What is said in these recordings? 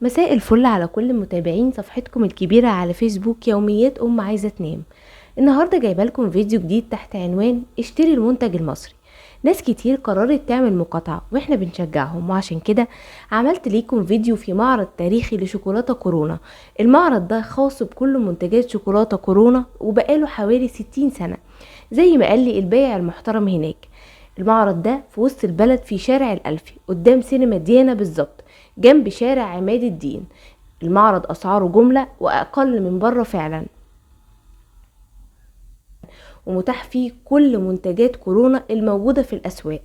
مساء الفل على كل متابعين صفحتكم الكبيرة على فيسبوك يوميات عايزة تنام. النهاردة جايبه لكم فيديو جديد تحت عنوان اشتري المنتج المصري. ناس كتير قررت تعمل مقاطعة واحنا بنشجعهم، وعشان كده عملت ليكم فيديو في معرض تاريخي لشوكولاتة كورونا. المعرض ده خاص بكل منتجات شوكولاتة كورونا وبقاله حوالي 60 سنة زي ما قال لي البائع المحترم هناك. المعرض ده في وسط البلد في شارع الألفي قدام سينما ديانا بالظبط جنب شارع عماد الدين. المعرض أسعاره جملة وأقل من بره فعلا، ومتاح فيه كل منتجات كورونا الموجودة في الأسواق.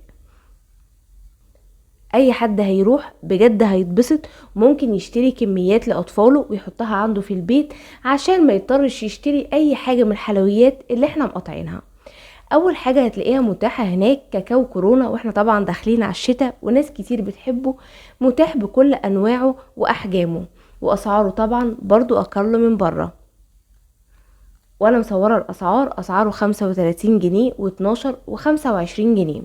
أي حد هيروح بجد هيتبسط، ممكن يشتري كميات لأطفاله ويحطها عنده في البيت عشان ما يضطرش يشتري أي حاجة من الحلويات اللي احنا مقاطعينها. اول حاجة هتلاقيها متاحة هناك كاكاو كورونا، واحنا طبعا داخلين على الشتاء وناس كتير بتحبه، متاح بكل انواعه واحجامه، واسعاره طبعا برضو اقل من بره. وانا مصورة الاسعار، اسعاره 35 جنيه و12 و25 جنيه.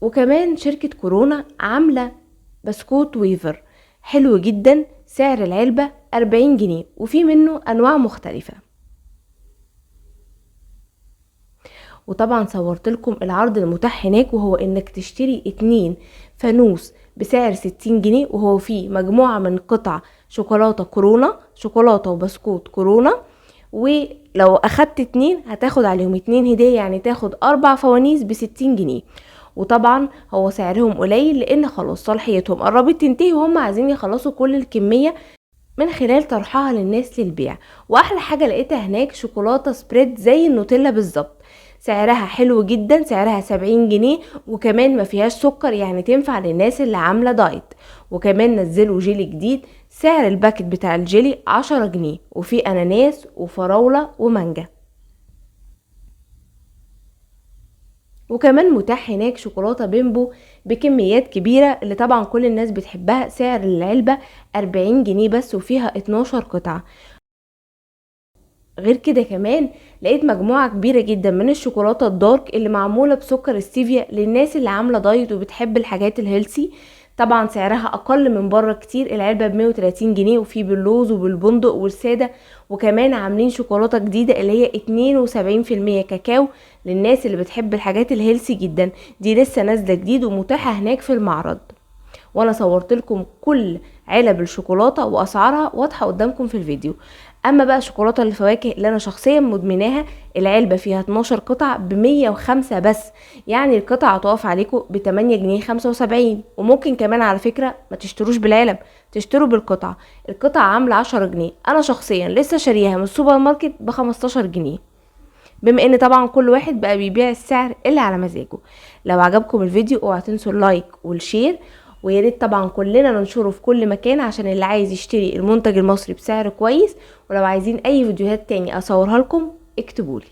وكمان شركة كورونا عاملة بسكوت ويفر حلو جدا، سعر العلبة 40 جنيه وفي منه انواع مختلفة. وطبعا صورت لكم العرض المتاح هناك، وهو انك تشتري 2 فانوس بسعر 60 جنيه، وهو فيه مجموعة من قطع شوكولاتة كورونا، شوكولاتة وبسكوت كورونا، ولو اخدت 2 هتاخد عليهم 2 هدية، يعني تاخد 4 فوانيس ب60 جنيه. وطبعا هو سعرهم قليل لان خلاص صلاحيتهم قربت تنتهي، وهم عايزين يخلصوا كل الكمية من خلال طرحها للناس للبيع. واحلى حاجة لقيتها هناك شوكولاتة سبريد زي النوتيلا بالظبط، سعرها حلو جدا، سعرها 70 جنيه، وكمان ما فيهاش سكر، يعني تنفع للناس اللي عاملة دايت. وكمان نزلوا جيلي جديد، سعر الباكت بتاع الجيلي 10 جنيه، وفي اناناس وفراولة ومانجا. وكمان متاح هناك شوكولاتة بيمبو بكميات كبيرة اللي طبعا كل الناس بتحبها، سعر العلبة 40 جنيه بس، وفيها 12 قطعة. غير كده كمان لقيت مجموعة كبيرة جدا من الشوكولاتة الدارك اللي معمولة بسكر ستيفيا للناس اللي عاملة دايت وبتحب الحاجات الهيلسي. طبعا سعرها اقل من بره كتير، العلبة ب130 جنيه، وفي باللوز وبالبندق والسادة. وكمان عاملين شوكولاتة جديدة اللي هي 72% كاكاو للناس اللي بتحب الحاجات الهيلسي جدا، دي لسه نازلة جديد ومتاحة هناك في المعرض. وانا صورت لكم كل علب الشوكولاته واسعارها واضحه قدامكم في الفيديو. اما بقى شوكولاته الفواكه اللي انا شخصيا مدمناها، العلبه فيها 12 قطع ب105 بس، يعني القطعه هتقف عليكم ب8 جنيه 75. وممكن كمان على فكره ما تشتروش بالعلب، تشتروا بالقطعه. القطعه عامله 10 جنيه، انا شخصيا لسه شاريها من السوبر ماركت ب15 جنيه، بما ان طبعا كل واحد بقى بيبيع السعر اللي على مزاجه. لو عجبكم الفيديو اوعوا تنسوا اللايك والشير، ويا ريت طبعا كلنا ننشره في كل مكان عشان اللي عايز يشتري المنتج المصري بسعر كويس. ولو عايزين اي فيديوهات تاني اصورها لكم اكتبولي.